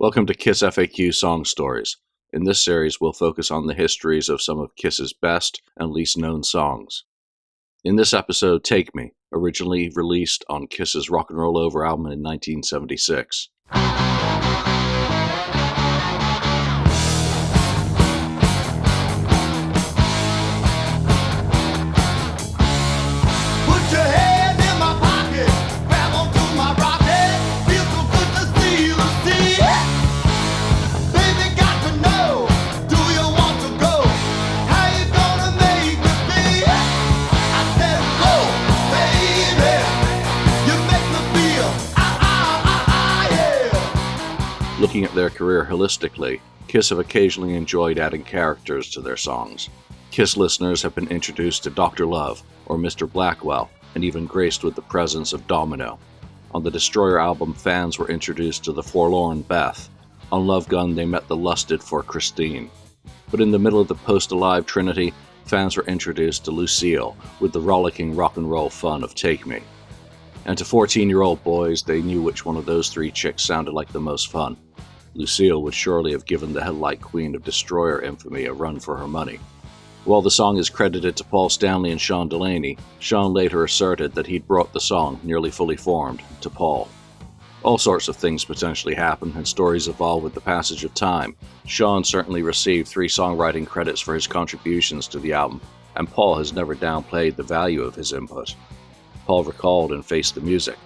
Welcome to KissFAQ Song Stories. In this series, we'll focus on the histories of some of Kiss's best and least known songs. In this episode, Take Me, originally released on Kiss's Rock and Roll Over album in 1976. Looking at their career holistically, Kiss have occasionally enjoyed adding characters to their songs. Kiss listeners have been introduced to Dr. Love or Mr. Blackwell, and even graced with the presence of Domino. On the Destroyer album, fans were introduced to the forlorn Beth. On Love Gun, they met the lusted for Christine. But in the middle of the post-Alive trinity, fans were introduced to Lucille with the rollicking rock and roll fun of Take Me. And to 14-year-old boys, they knew which one of those three chicks sounded like the most fun. Lucille would surely have given the headlight queen of Destroyer infamy a run for her money. While the song is credited to Paul Stanley and Sean Delaney, Sean later asserted that he'd brought the song, nearly fully formed, to Paul. All sorts of things potentially happen, and stories evolve with the passage of time. Sean certainly received 3 songwriting credits for his contributions to the album, and Paul has never downplayed the value of his input. Paul recalled in Face the Music,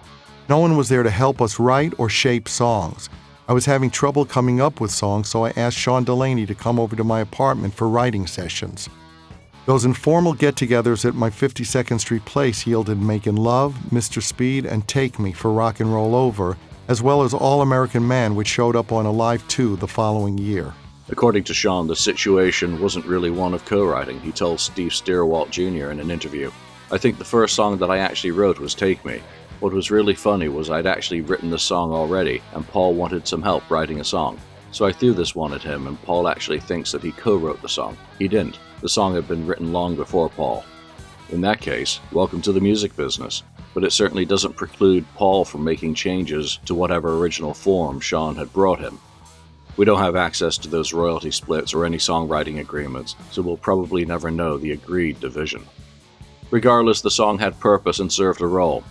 "No one was there to help us write or shape songs. I was having trouble coming up with songs, so I asked Sean Delaney to come over to my apartment for writing sessions. Those informal get-togethers at my 52nd Street place yielded Makin' Love, Mr. Speed, and Take Me for Rock and Roll Over, as well as All American Man, which showed up on Alive 2 the following year." According to Sean, the situation wasn't really one of co-writing. He told Steve Stierwalt Jr. in an interview, "I think the first song that I actually wrote was Take Me. What was really funny was I'd actually written the song already, and Paul wanted some help writing a song. So I threw this one at him, and Paul actually thinks that he co-wrote the song. He didn't. The song had been written long before Paul." In that case, welcome to the music business. But it certainly doesn't preclude Paul from making changes to whatever original form Sean had brought him. We don't have access to those royalty splits or any songwriting agreements, so we'll probably never know the agreed division. Regardless, the song had purpose and served a role.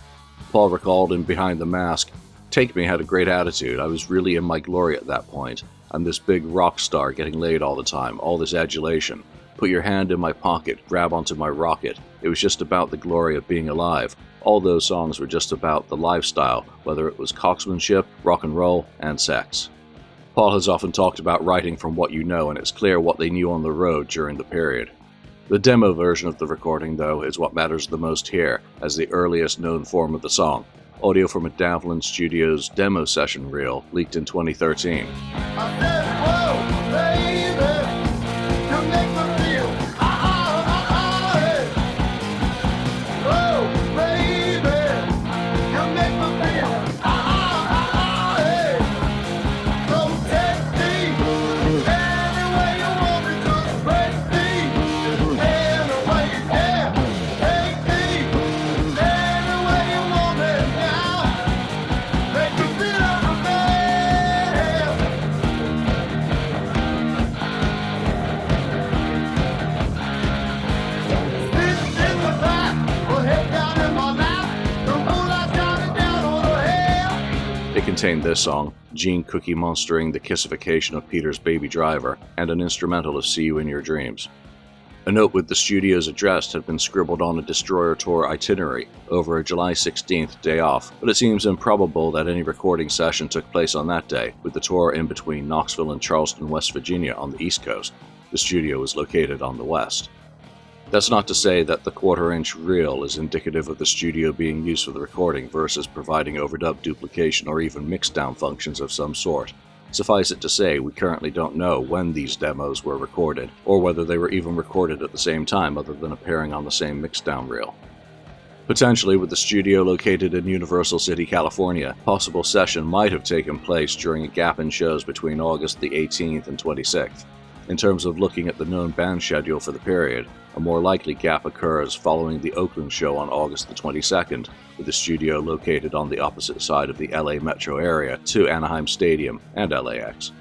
Paul recalled in Behind the Mask, "Take Me had a great attitude. I was really in my glory at that point. I'm this big rock star getting laid all the time, all this adulation. Put your hand in my pocket, grab onto my rocket. It was just about the glory of being alive. All those songs were just about the lifestyle, whether it was cocksmanship, rock and roll, and sex." Paul has often talked about writing from what you know, and it's clear what they knew on the road during the period. The demo version of the recording, though, is what matters the most here, as the earliest known form of the song. Audio from a Davlin Studios demo session reel leaked in 2013. It contained this song, Gene Cookie Monstering the Kissification of Peter's Baby Driver, and an instrumental of See You in Your Dreams. A note with the studio's address had been scribbled on a Destroyer tour itinerary over a July 16th day off, but it seems improbable that any recording session took place on that day, with the tour in between Knoxville and Charleston, West Virginia on the East Coast. The studio was located on the West. That's not to say that the quarter-inch reel is indicative of the studio being used for the recording versus providing overdub duplication or even mixdown functions of some sort. Suffice it to say, we currently don't know when these demos were recorded, or whether they were even recorded at the same time other than appearing on the same mixdown reel. Potentially, with the studio located in Universal City, California, possible session might have taken place during a gap in shows between August the 18th and 26th. In terms of looking at the known band schedule for the period, a more likely gap occurs following the Oakland show on August the 22nd, with the studio located on the opposite side of the LA metro area to Anaheim Stadium and LAX.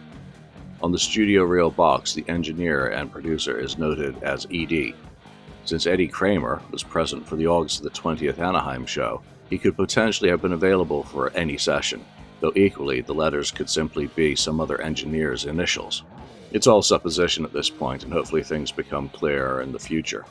On the studio reel box, the engineer and producer is noted as ED. Since Eddie Kramer was present for the August the 20th Anaheim show, he could potentially have been available for any session, though equally the letters could simply be some other engineer's initials. It's all supposition at this point, and hopefully things become clearer in the future.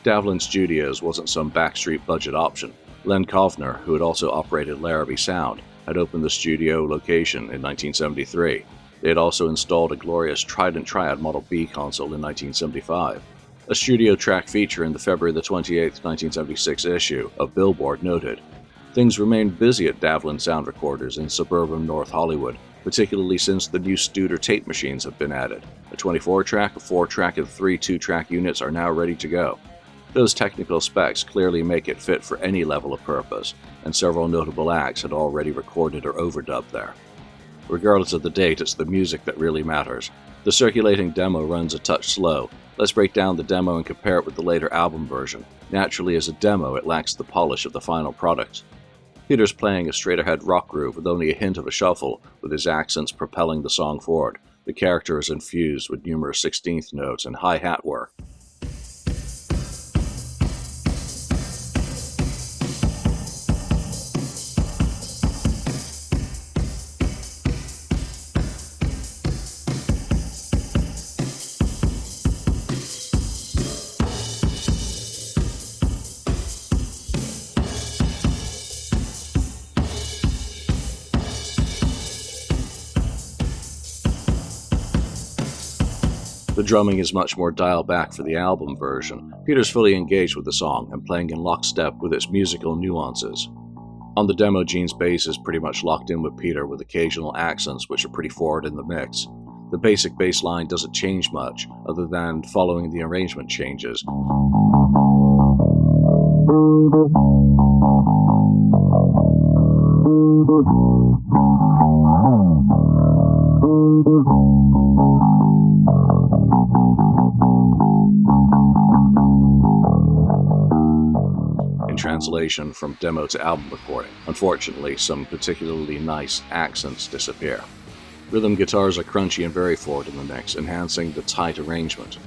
Davlin Studios wasn't some backstreet budget option. Len Kovner, who had also operated Larrabee Sound, had opened the studio location in 1973. They had also installed a glorious Trident Triad Model B console in 1975. A studio track feature in the February 28, 1976 issue of Billboard noted, "Things remain busy at Davlin Sound Recorders in suburban North Hollywood, particularly since the new Studer tape machines have been added. A 24-track, a 4-track, and 3 2-track units are now ready to go. Those technical specs clearly make it fit for any level of purpose, and several notable acts had already recorded or overdubbed there." Regardless of the date, it's the music that really matters. The circulating demo runs a touch slow. Let's break down the demo and compare it with the later album version. Naturally, as a demo, it lacks the polish of the final product. Peter's playing a straight-ahead rock groove with only a hint of a shuffle, with his accents propelling the song forward. The character is infused with numerous 16th notes and hi-hat work. The drumming is much more dialed back for the album version. Peter's fully engaged with the song and playing in lockstep with its musical nuances. On the demo, Gene's bass is pretty much locked in with Peter with occasional accents which are pretty forward in the mix. The basic bass line doesn't change much other than following the arrangement changes. In translation from demo to album recording, unfortunately, some particularly nice accents disappear. Rhythm guitars are crunchy and very forward in the mix, enhancing the tight arrangement.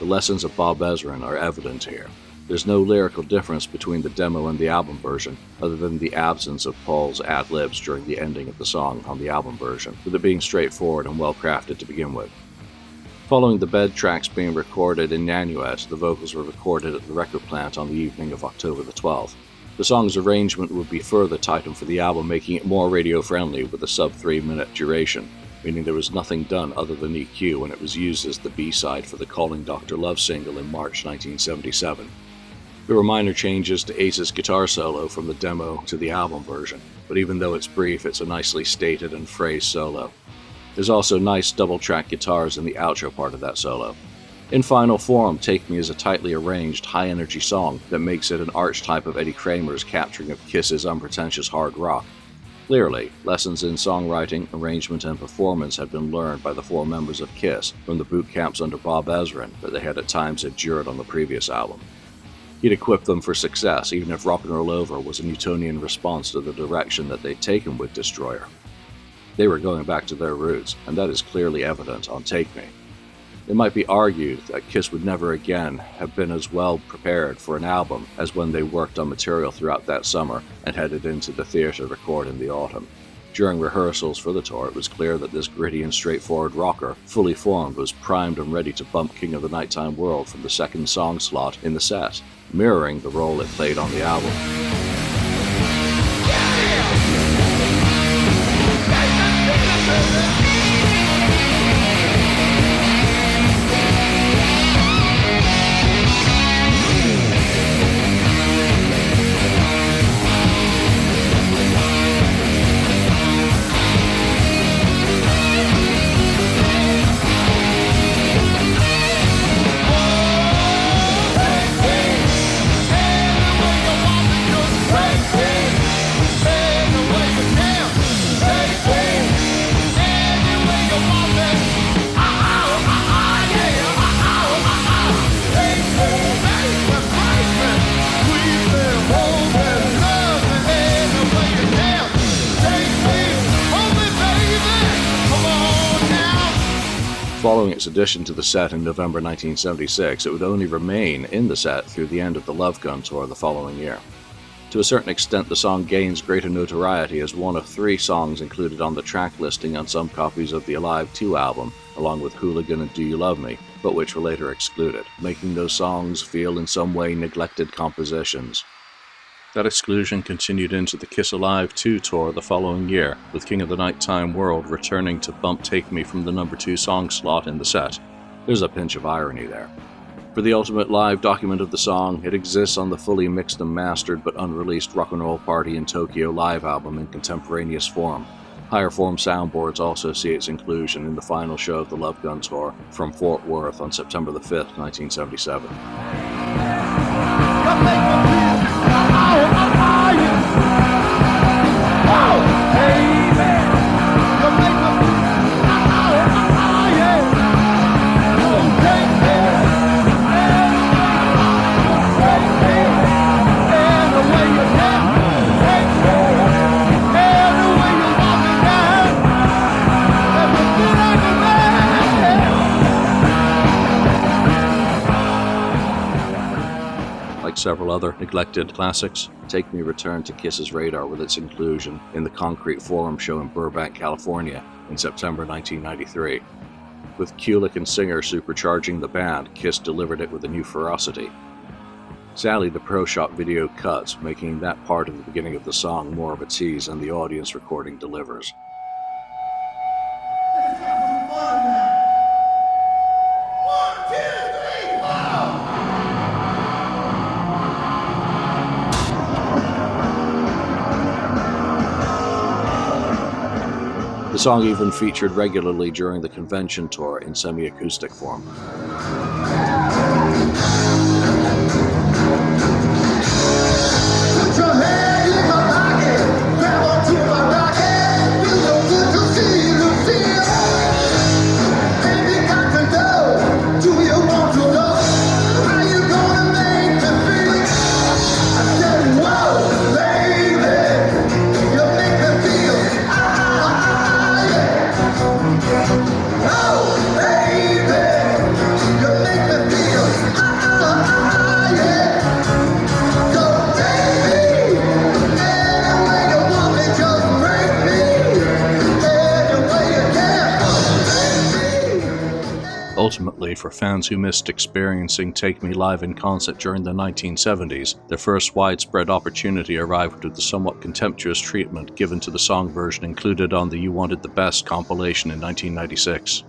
The lessons of Bob Ezrin are evident here. There's no lyrical difference between the demo and the album version, other than the absence of Paul's ad-libs during the ending of the song on the album version, with it being straightforward and well-crafted to begin with. Following the bed tracks being recorded in Nanuet, the vocals were recorded at the record plant on the evening of October the 12th. The song's arrangement would be further tightened for the album, making it more radio-friendly with a sub-3-minute duration, meaning there was nothing done other than EQ when it was used as the B-side for the Calling Dr. Love single in March 1977. There were minor changes to Ace's guitar solo from the demo to the album version, but even though it's brief, it's a nicely stated and phrased solo. There's also nice double-track guitars in the outro part of that solo. In final form, Take Me is a tightly arranged, high-energy song that makes it an archetype of Eddie Kramer's capturing of Kiss's unpretentious hard rock. Clearly, lessons in songwriting, arrangement, and performance had been learned by the 4 members of Kiss from the boot camps under Bob Ezrin that they had at times endured on the previous album. He'd equipped them for success, even if Rock and Roll Over was a Newtonian response to the direction that they'd taken with Destroyer. They were going back to their roots, and that is clearly evident on Take Me. It might be argued that Kiss would never again have been as well prepared for an album as when they worked on material throughout that summer and headed into the theater to record in the autumn. During rehearsals for the tour, it was clear that this gritty and straightforward rocker, fully formed, was primed and ready to bump King of the Nighttime World from the second song slot in the set, mirroring the role it played on the album. Following its addition to the set in November 1976, it would only remain in the set through the end of the Love Gun tour the following year. To a certain extent, the song gains greater notoriety as one of 3 songs included on the track listing on some copies of the Alive 2 album, along with Hooligan and Do You Love Me, but which were later excluded, making those songs feel in some way neglected compositions. That exclusion continued into the Kiss Alive 2 tour the following year, with King of the Nighttime World returning to bump Take Me from the number 2 song slot in the set. There's a pinch of irony there. For the ultimate live document of the song, it exists on the fully mixed and mastered but unreleased Rock and Roll Party in Tokyo live album in contemporaneous form. Higher form soundboards also see its inclusion in the final show of the Love Gun tour from Fort Worth on September the 5th, 1977. Like several other neglected classics, Take Me returned to Kiss's radar with its inclusion in the Concrete Forum show in Burbank, California in September 1993. With Kulick and Singer supercharging the band, Kiss delivered it with a new ferocity. Sadly, the Pro Shop video cuts, making that part of the beginning of the song more of a tease than the audience recording delivers. The song even featured regularly during the convention tour in semi-acoustic form. Ultimately, for fans who missed experiencing Take Me live in concert during the 1970s, their first widespread opportunity arrived with the somewhat contemptuous treatment given to the song version included on the You Wanted the Best compilation in 1996.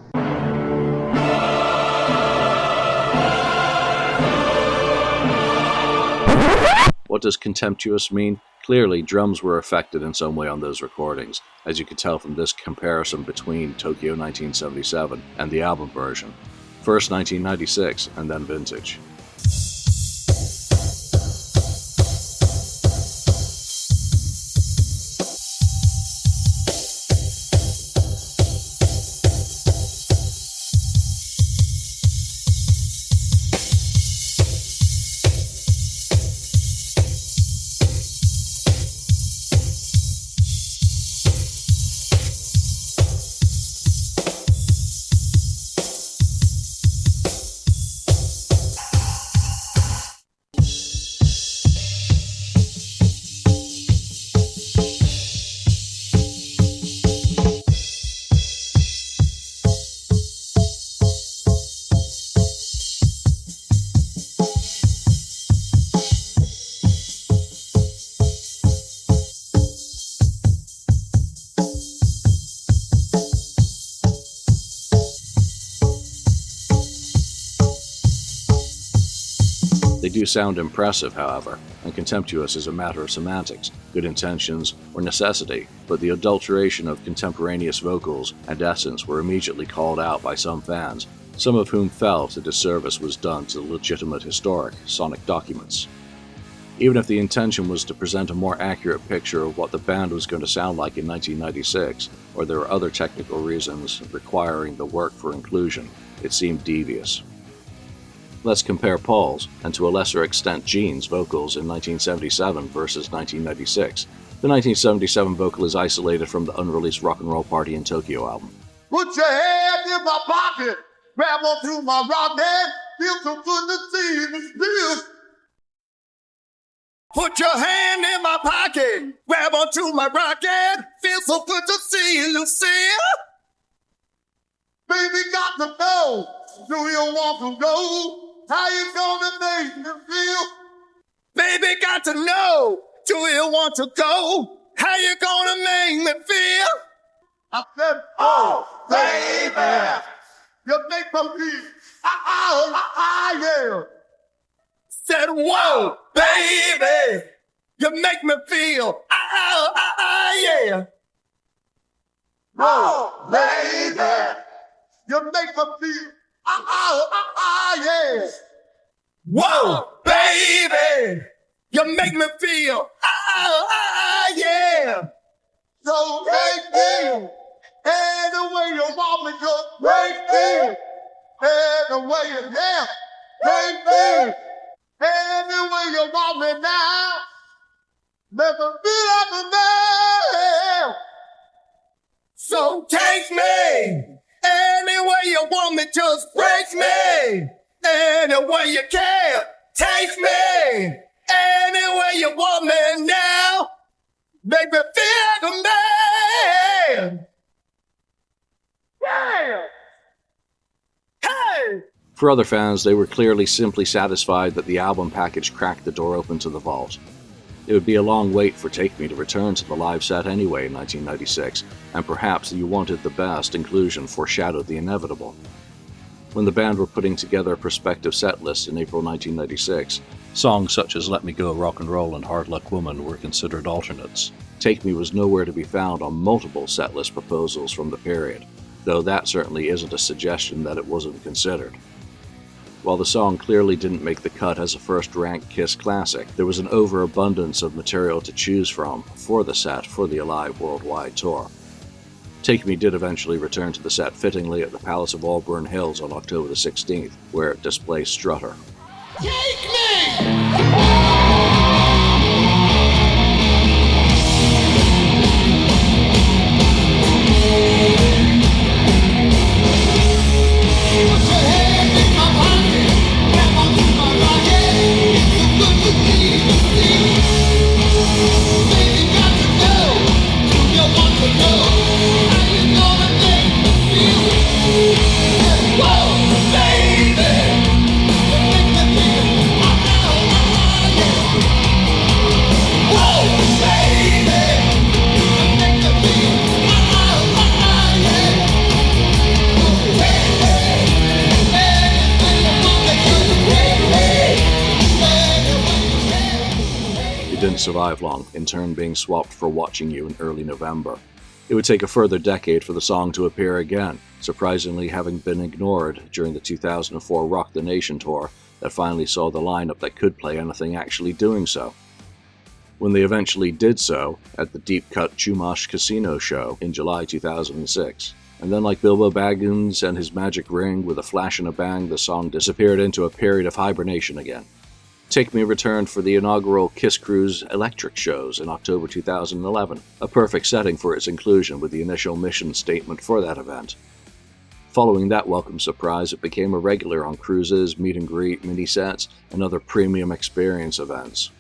What does contemptuous mean? Clearly, drums were affected in some way on those recordings, as you could tell from this comparison between Tokyo 1977 and the album version. First 1996, and then vintage. They do sound impressive, however, and contemptuous is a matter of semantics, good intentions, or necessity, but the adulteration of contemporaneous vocals and essence were immediately called out by some fans, some of whom felt a disservice was done to the legitimate historic sonic documents. Even if the intention was to present a more accurate picture of what the band was going to sound like in 1996, or there were other technical reasons requiring the work for inclusion, it seemed devious. Let's compare Paul's, and to a lesser extent Gene's, vocals in 1977 versus 1996. The 1977 vocal is isolated from the unreleased Rock and Roll Party in Tokyo album. Put your hand in my pocket, grab onto my rock hand, feel some good to see the still. Put your hand in my pocket, grab onto my rock hand, feel so good to see you, Lucille. Baby, got to know, do you want to know how you gonna make me feel? Baby, got to know, do you want to go? How you gonna make me feel? I said, oh, baby, you make me feel, yeah. Said, whoa, baby, you make me feel, yeah. Whoa, baby, you make me feel, yeah. Whoa, baby, you make me feel, yeah. So take me any way you want me, just take me any way you can. Take me any way you want me now. Make me feel like a man. So take me any way you want me, just break me any way you can. Take me any way you want me now. Make me feel like a man. Yeah. Hey. For other fans, they were clearly simply satisfied that the album package cracked the door open to the vault. It would be a long wait for Take Me to return to the live set anyway in 1996, and perhaps the You Wanted the Best inclusion foreshadowed the inevitable. When the band were putting together a prospective set list in April 1996, songs such as Let Me Go Rock and Roll and Hard Luck Woman were considered alternates. Take Me was nowhere to be found on multiple setlist proposals from the period, though that certainly isn't a suggestion that it wasn't considered. While the song clearly didn't make the cut as a first-ranked Kiss classic, there was an overabundance of material to choose from for the set for the Alive Worldwide tour. Take Me did eventually return to the set fittingly at the Palace of Auburn Hills on October the 16th, where it displays Strutter. Take me! Didn't survive long, in turn being swapped for Watching You in early November. It would take a further decade for the song to appear again, surprisingly having been ignored during the 2004 Rock the Nation tour that finally saw the lineup that could play anything actually doing so. When they eventually did so, at the deep-cut Chumash Casino show in July 2006. And then like Bilbo Baggins and his magic ring, with a flash and a bang, the song disappeared into a period of hibernation again. Take Me returned for the inaugural Kiss Cruise Electric shows in October 2011, a perfect setting for its inclusion with the initial mission statement for that event. Following that welcome surprise, it became a regular on cruises, meet and greet, mini-sets, and other premium experience events.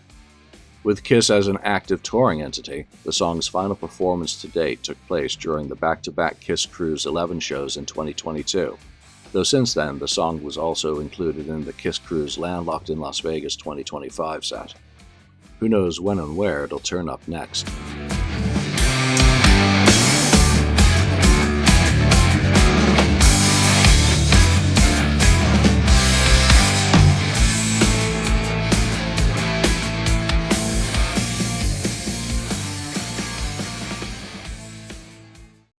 With Kiss as an active touring entity, the song's final performance to date took place during the back-to-back Kiss Cruise 11 shows in 2022. Though since then, the song was also included in the Kiss Cruise Landlocked in Las Vegas 2025 set. Who knows when and where it'll turn up next.